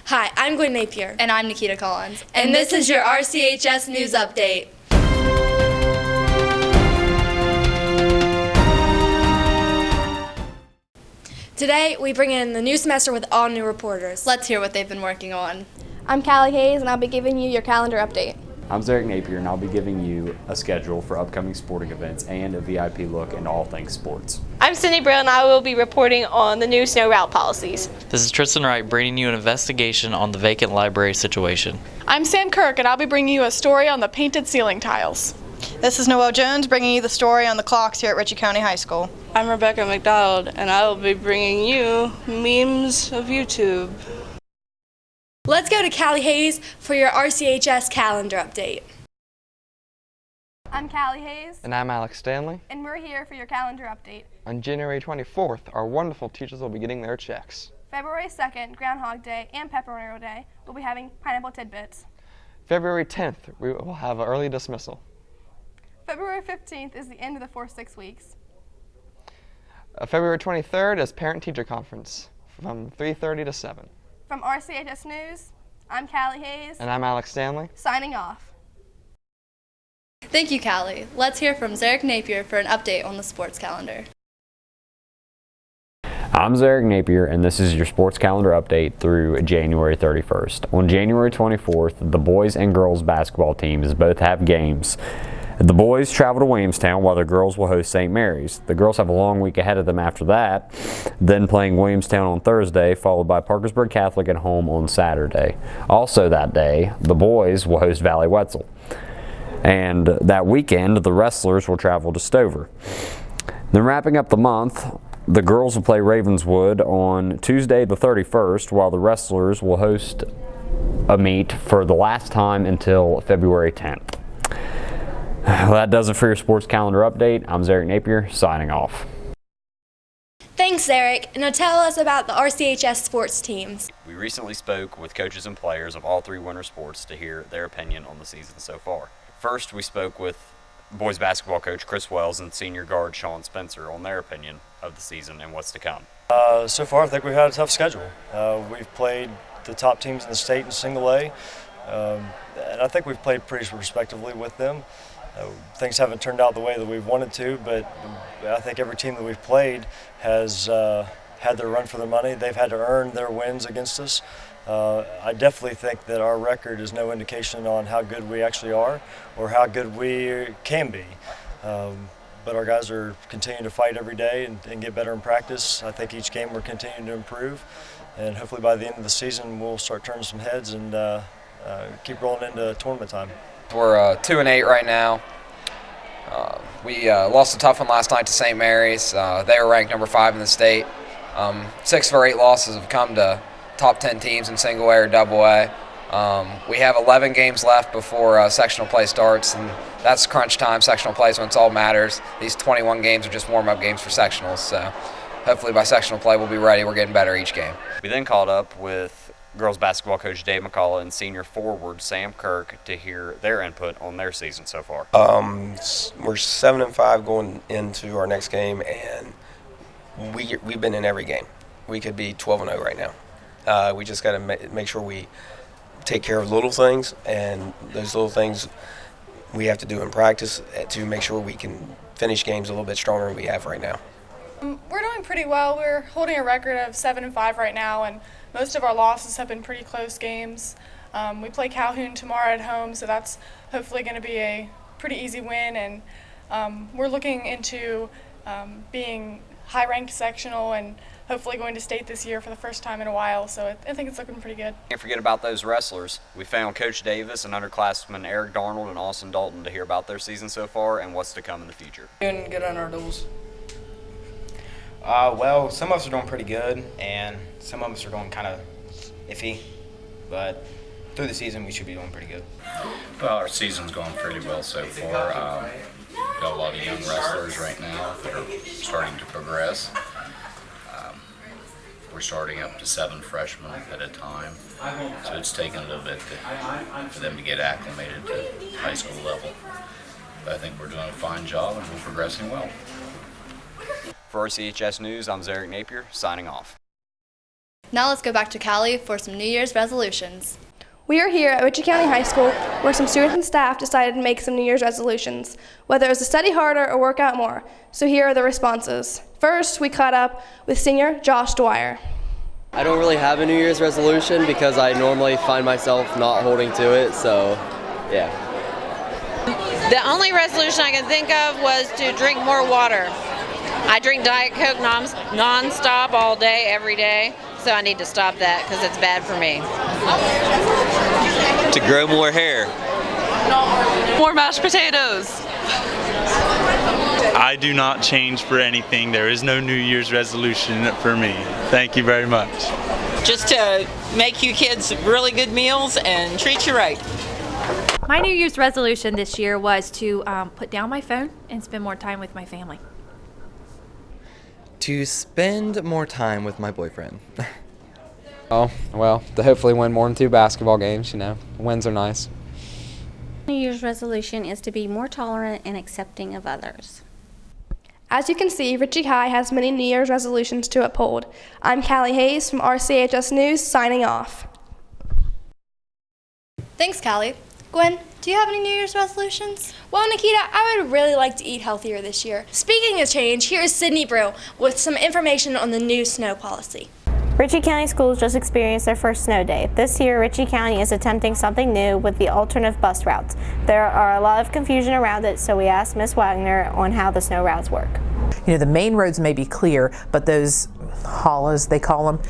Hi, I'm Gwen Napier. And I'm Nikita Collins. And this is your RCHS News Update. Today, we bring in the new semester with all new reporters. Let's hear what they've been working on. I'm Callie Hayes, and I'll be giving you your calendar update. I'm Rchs Napier, and I'll be giving you a schedule for upcoming sporting events and a VIP look into all things sports. I'm Cindy Brill, and I will be reporting on the new snow route policies. This is Tristan Wright bringing you an investigation on the vacant library situation. I'm Sam Kirk, and I'll be bringing you a story on the painted ceiling tiles. This is Noelle Jones bringing you the story on the clocks here at Ritchie County High School. I'm Rebecca McDonald, and I will be bringing you memes of YouTube. Let's go to Callie Hayes for your RCHS calendar update. I'm Callie Hayes. And I'm Alex Stanley. And we're here for your calendar update. On January 24th, our wonderful teachers will be getting their checks. February 2nd, Groundhog Day and Pepperoni Day, we'll be having pineapple tidbits. February 10th, we will have an early dismissal. February 15th is the end of the 4-6 weeks. February 23rd is Parent-Teacher Conference from 3:30 to 7. From RCHS News, I'm Callie Hayes. And I'm Alex Stanley. Signing off. Thank you, Callie. Let's hear from Rchs Napier for an update on the sports calendar. I'm Rchs Napier, and this is your sports calendar update through January 31st. On January 24th, the boys and girls basketball teams both have games. The boys travel to Williamstown while the girls will host St. Mary's. The girls have a long week ahead of them after that, then playing Williamstown on Thursday, followed by Parkersburg Catholic at home on Saturday. Also that day, the boys will host Valley Wetzel. And that weekend, the wrestlers will travel to Stover. Then wrapping up the month, the girls will play Ravenswood on Tuesday the 31st, while the wrestlers will host a meet for the last time until February 10th. Well, that does it for your sports calendar update. I'm Rchs Napier, signing off. Thanks, Eric. Now tell us about the RCHS sports teams. We recently spoke with coaches and players of all three winter sports to hear their opinion on the season so far. First, we spoke with boys basketball coach Chris Wells and senior guard Sean Spencer on their opinion of the season and what's to come. So far, I think we've had a tough schedule. We've played the top teams in the state in single A, and I think we've played pretty respectively with them. Things haven't turned out the way that we've wanted to, but I think every team that we've played has had their run for their money. They've had to earn their wins against us. I definitely think that our record is no indication on how good we actually are or how good we can be. But our guys are continuing to fight every day and get better in practice. I think each game we're continuing to improve, and hopefully by the end of the season we'll start turning some heads and keep rolling into tournament time. We're 2-8 right now. We lost a tough one last night to St. Mary's. They were ranked number 5 in the state. 6 of our 8 losses have come to top 10 teams in single A or double A. We have 11 games left before sectional play starts, and that's crunch time. Sectional play is when it all matters. These 21 games are just warm-up games for sectionals, so hopefully by sectional play we'll be ready. We're getting better each game. We then called up with girls basketball coach Dave McCullough and senior forward Sam Kirk to hear their input on their season so far. We're 7-5 going into our next game, and we've been in every game. We could be 12-0 right now. We just got to make sure we take care of little things, and those little things we have to do in practice to make sure we can finish games a little bit stronger than we have right now. We're doing pretty well. We're holding a record of 7-5 right now, and most of our losses have been pretty close games. We play Calhoun tomorrow at home, so that's hopefully going to be a pretty easy win, and we're looking into being high-ranked sectional and hopefully going to state this year for the first time in a while, so I think it's looking pretty good. Can't forget about those wrestlers. We found Coach Davis and underclassmen Eric Darnold and Austin Dalton to hear about their season so far and what's to come in the future. Doing good on our duels. Well, some of us are doing pretty good, and some of us are doing kind of iffy, but through the season we should be doing pretty good. Well, our season's going pretty well so far. Got a lot of young wrestlers right now that are starting to progress. We're starting up to 7 freshmen at a time, so it's taken a little bit for them to get acclimated to high school level. But I think we're doing a fine job and we're progressing well. For RCHS News, I'm Rchs Napier, signing off. Now let's go back to Callie for some New Year's resolutions. We are here at Ritchie County High School where some students and staff decided to make some New Year's resolutions, whether it was to study harder or work out more. So here are the responses. First, we caught up with senior Josh Dwyer. I don't really have a New Year's resolution because I normally find myself not holding to it, so yeah. The only resolution I can think of was to drink more water. I drink Diet Coke non-stop all day, every day, so I need to stop that because it's bad for me. To grow more hair. More mashed potatoes. I do not change for anything. There is no New Year's resolution for me. Thank you very much. Just to make you kids really good meals and treat you right. My New Year's resolution this year was to put down my phone and spend more time with my family. To spend more time with my boyfriend. Oh, well, to hopefully win more than 2 basketball games, you know. Wins are nice. New Year's resolution is to be more tolerant and accepting of others. As you can see, Ritchie High has many New Year's resolutions to uphold. I'm Callie Hayes from RCHS News, signing off. Thanks, Callie. Gwen, do you have any New Year's resolutions? Well, Nikita, I would really like to eat healthier this year. Speaking of change, here is Sydney Brew with some information on the new snow policy. Ritchie County Schools just experienced their first snow day. This year, Ritchie County is attempting something new with the alternative bus routes. There are a lot of confusion around it, so we asked Ms. Wagner on how the snow routes work. You know, the main roads may be clear, but those hollows, they call them,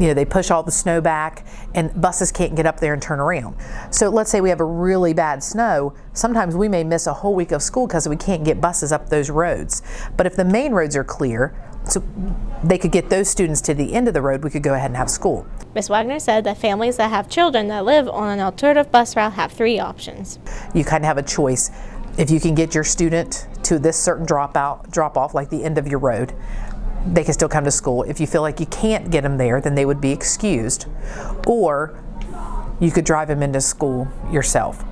you know, they push all the snow back and buses can't get up there and turn around. So let's say we have a really bad snow, sometimes we may miss a whole week of school because we can't get buses up those roads. But if the main roads are clear, so they could get those students to the end of the road, we could go ahead and have school. Ms. Wagner said that families that have children that live on an alternative bus route have 3 options. You kind of have a choice. If you can get your student to this certain drop off, like the end of your road, they can still come to school. If you feel like you can't get them there, then they would be excused. Or you could drive them into school yourself.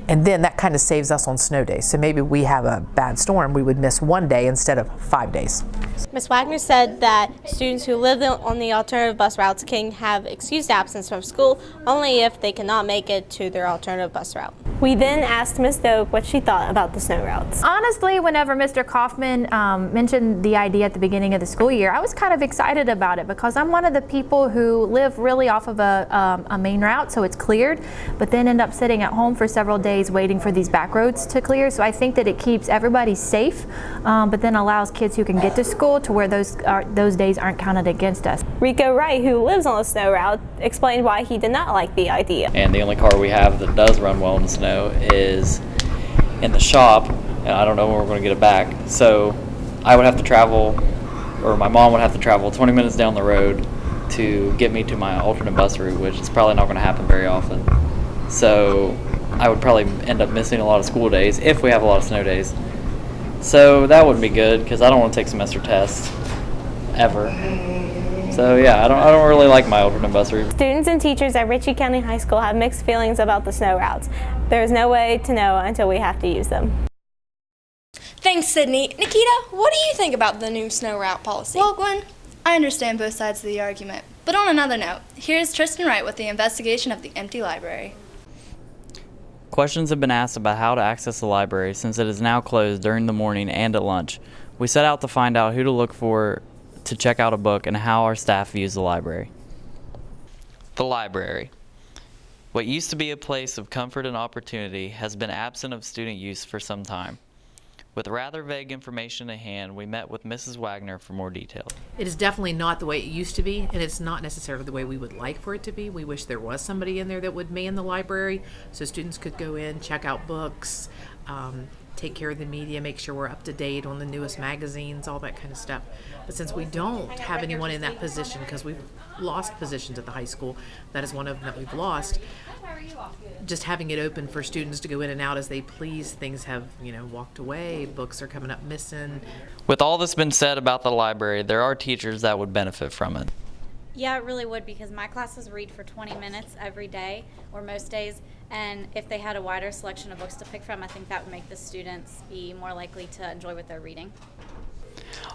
And then that kind of saves us on snow days. So maybe we have a bad storm, we would miss 1 day instead of 5 days. Ms. Wagner said that students who live on the alternative bus routes can have excused absence from school only if they cannot make it to their alternative bus route. We then asked Ms. Doak what she thought about the snow routes. Honestly, whenever Mr. Kaufman mentioned the idea at the beginning of the school year, I was kind of excited about it because I'm one of the people who live really off of a main route, so it's cleared, but then end up sitting at home for several days waiting for these back roads to clear. So I think that it keeps everybody safe, but then allows kids who can get to school to where those days aren't counted against us. Rico Wright, who lives on a snow route, explained why he did not like the idea. And the only car we have that does run well in the snow is in the shop, and I don't know when we're going to get it back. So I would have to travel, or my mom would have to travel 20 minutes down the road to get me to my alternate bus route, which is probably not going to happen very often. So I would probably end up missing a lot of school days if we have a lot of snow days. So that wouldn't be good because I don't want to take semester tests ever. So yeah, I don't really like my alternate bus route. Students and teachers at Ritchie County High School have mixed feelings about the snow routes. There's no way to know until we have to use them. Thanks, Sydney. Nikita, what do you think about the new snow route policy? Well, Gwen, I understand both sides of the argument. But on another note, here's Tristan Wright with the investigation of the empty library. Questions have been asked about how to access the library since it is now closed during the morning and at lunch. We set out to find out who to look for to check out a book and how our staff views the library. The library. What used to be a place of comfort and opportunity has been absent of student use for some time. With rather vague information at hand, we met with Mrs. Wagner for more details. It is definitely not the way it used to be, and it's not necessarily the way we would like for it to be. We wish there was somebody in there that would man the library so students could go in, check out books, take care of the media, make sure we're up to date on the newest magazines, all that kind of stuff. But since we don't have anyone in that position, because we've lost positions at the high school, that is one of them that we've lost, just having it open for students to go in and out as they please. Things have, walked away, books are coming up missing. With all that's been said about the library, there are teachers that would benefit from it. Yeah, it really would, because my classes read for 20 minutes every day, or most days, and if they had a wider selection of books to pick from, I think that would make the students be more likely to enjoy what they're reading.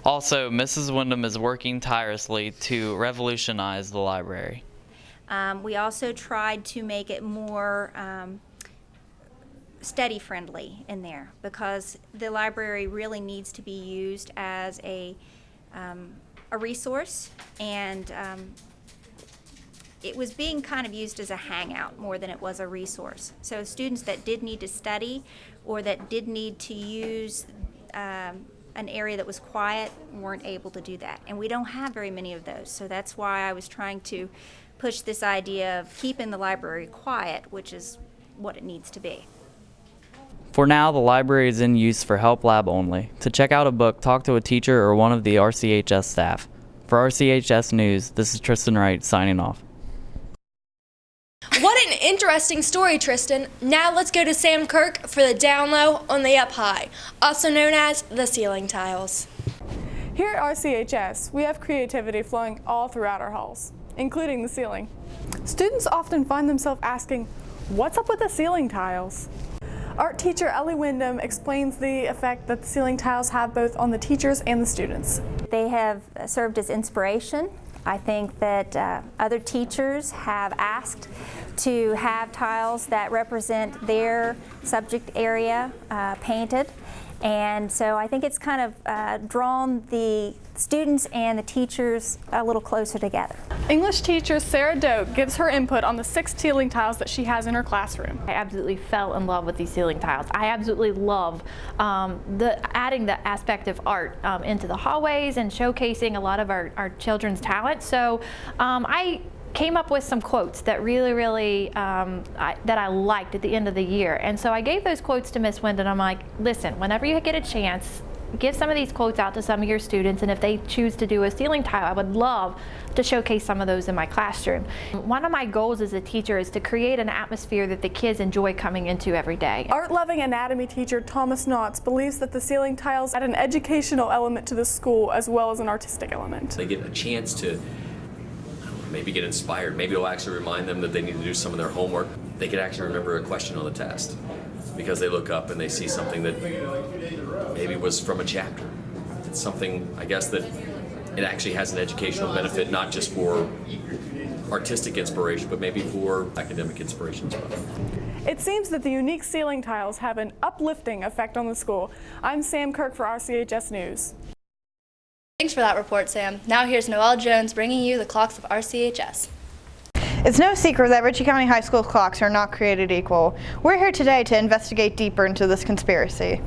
Also, Mrs. Wyndham is working tirelessly to revolutionize the library. We also tried to make it more study friendly in there, because the library really needs to be used as a resource, and it was being kind of used as a hangout more than it was a resource. So students that did need to study or that did need to use an area that was quiet weren't able to do that. And we don't have very many of those. So that's why I was trying to push this idea of keeping the library quiet, which is what it needs to be. For now, the library is in use for Help Lab only. To check out a book, talk to a teacher or one of the RCHS staff. For RCHS News, this is Tristan Wright signing off. What an interesting story, Tristan. Now let's go to Sam Kirk for the down low on the up high, also known as the ceiling tiles. Here at RCHS, we have creativity flowing all throughout our halls, including the ceiling. Students often find themselves asking, what's up with the ceiling tiles? Art teacher Ellie Wyndham explains the effect that the ceiling tiles have both on the teachers and the students. They have served as inspiration. I think that other teachers have asked to have tiles that represent their subject area painted. And so I think it's kind of drawn the students and the teachers a little closer together. English teacher Sarah Doak gives her input on the 6 ceiling tiles that she has in her classroom. I absolutely fell in love with these ceiling tiles. I absolutely love adding the aspect of art into the hallways and showcasing a lot of our children's talent. So I came up with some quotes that really that I liked at the end of the year. And so I gave those quotes to Miss Wyndham. I'm like, listen, whenever you get a chance, give some of these quotes out to some of your students, and if they choose to do a ceiling tile, I would love to showcase some of those in my classroom. One of my goals as a teacher is to create an atmosphere that the kids enjoy coming into every day. Art-loving anatomy teacher Thomas Knotts believes that the ceiling tiles add an educational element to the school as well as an artistic element. They get a chance to maybe get inspired. Maybe it'll actually remind them that they need to do some of their homework. They could actually remember a question on the test because they look up and they see something that maybe was from a chapter. It's something, I guess, that it actually has an educational benefit, not just for artistic inspiration, but maybe for academic inspiration as well. It seems that the unique ceiling tiles have an uplifting effect on the school. I'm Sam Kirk for RCHS News. Thanks for that report, Sam. Now here's Noelle Jones bringing you the clocks of RCHS. It's no secret that Ritchie County High School clocks are not created equal. We're here today to investigate deeper into this conspiracy.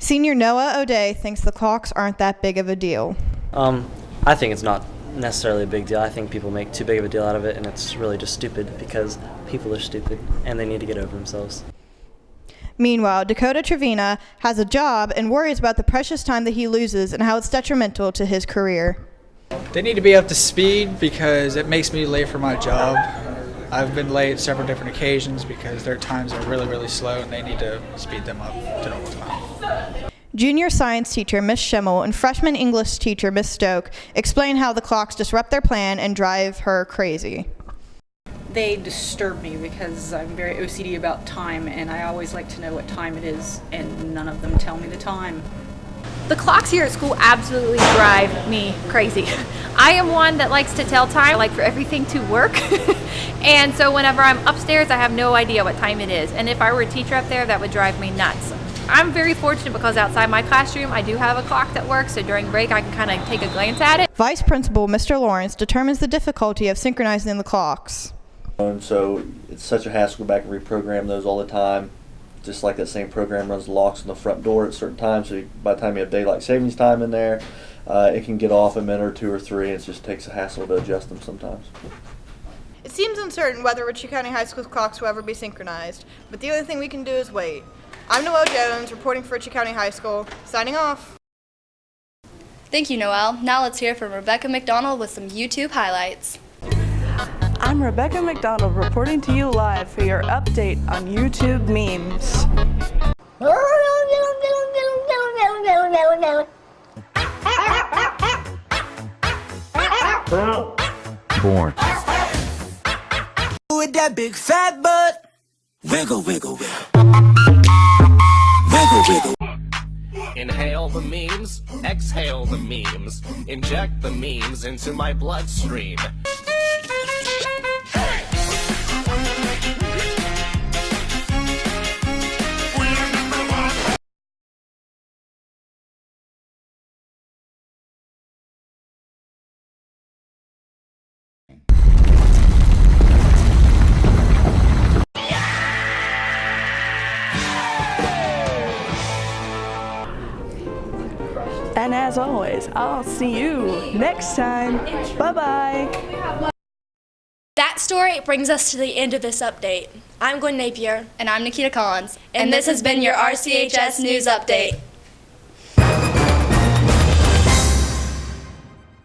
Senior Noah O'Day thinks the clocks aren't that big of a deal. I think it's not necessarily a big deal. I think people make too big of a deal out of it, and it's really just stupid because people are stupid and they need to get over themselves. Meanwhile, Dakota Trevina has a job and worries about the precious time that he loses and how it's detrimental to his career. They need to be up to speed because it makes me late for my job. I've been late several different occasions because their times are really slow and they need to speed them up to normal time. Junior science teacher Miss Schimmel and freshman English teacher Miss Stoke explain how the clocks disrupt their plan and drive her crazy. They disturb me because I'm very OCD about time and I always like to know what time it is, and none of them tell me the time. The clocks here at school absolutely drive me crazy. I am one that likes to tell time, I like for everything to work. And so whenever I'm upstairs, I have no idea what time it is. And if I were a teacher up there, that would drive me nuts. I'm very fortunate because outside my classroom, I do have a clock that works, so during break, I can kind of take a glance at it. Vice Principal Mr. Lawrence determines the difficulty of synchronizing the clocks. And so it's such a hassle to go back and reprogram those all the time. Just like that same program runs the locks on the front door at certain times, so by the time you have daylight savings time in there, it can get off a minute or 2 or 3, and it just takes a hassle to adjust them sometimes. It seems uncertain whether Ritchie County High School's clocks will ever be synchronized, but the only thing we can do is wait. I'm Noelle Jones, reporting for Ritchie County High School, signing off. Thank you, Noelle. Now let's hear from Rebecca McDonald with some YouTube highlights. I'm Rebecca McDonald reporting to you live for your update on YouTube memes. Born. With that big fat butt, wiggle, wiggle, wiggle. Wiggle, wiggle. Inhale the memes, exhale the memes, inject the memes into my bloodstream. And as always, I'll see you next time. Bye-bye. That story brings us to the end of this update. I'm Gwen Napier. And I'm Nikita Collins. And this has been your RCHS News Update.